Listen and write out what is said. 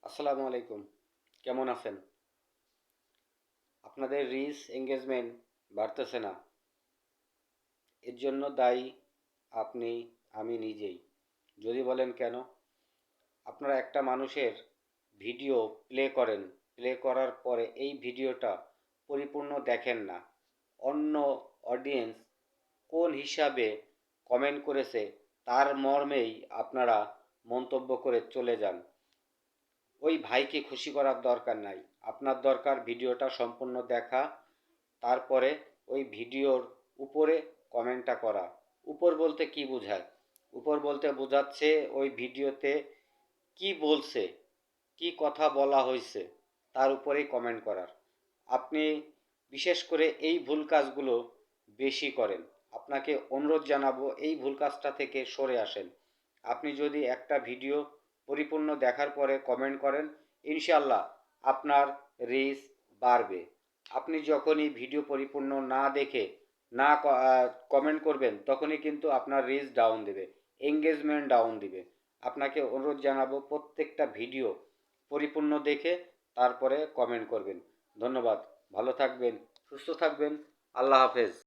আসসালামু আলাইকুম। কেমন আছেন? আপনাদের রিচ এঙ্গেজমেন্ট বাড়তেছে না। এর জন্য দায়ী আপনি, আমি নিজেই। যদি বলেন কেন? আপনারা একটা মানুষের ভিডিও প্লে করেন, প্লে করার পরে এই ভিডিওটা পরিপূর্ণ দেখেন না। অন্য অডিয়েন্স কোন হিসাবে কমেন্ট করেছে তার মর্মেই আপনারা মন্তব্য করে চলে যান। ওই ভাইকে খুশি করার দরকার নাই। আপনার দরকার ভিডিওটা সম্পূর্ণ দেখা, তারপরে ওই ভিডিওর উপরে কমেন্টটা করা। উপর বলতে কি বোঝায়? উপর বলতে বোঝাচ্ছে ওই ভিডিওতে কি বলছে, কি কথা বলা হয়েছে তার উপরেই কমেন্ট করার। আপনি বিশেষ করে এই ভুল কাজগুলো বেশি করেন। আপনাকে অনুরোধ জানাবো এই ভুল কাজটা থেকে সরে আসেন। আপনি যদি একটা ভিডিও পরিপূর্ণ দেখার পরে কমেন্ট করেন, ইনশাল্লাহ আপনার রিচ বাড়বে। আপনি যখনই ভিডিও পরিপূর্ণ না দেখে না কমেন্ট করবেন তখনই কিন্তু আপনার রিচ ডাউন দেবে, এঙ্গেজমেন্ট ডাউন দিবে। আপনাকে অনুরোধ জানাবো প্রত্যেকটা ভিডিও পরিপূর্ণ দেখে তারপরে কমেন্ট করবেন। ধন্যবাদ। ভালো থাকবেন, সুস্থ থাকবেন। আল্লাহ হাফেজ।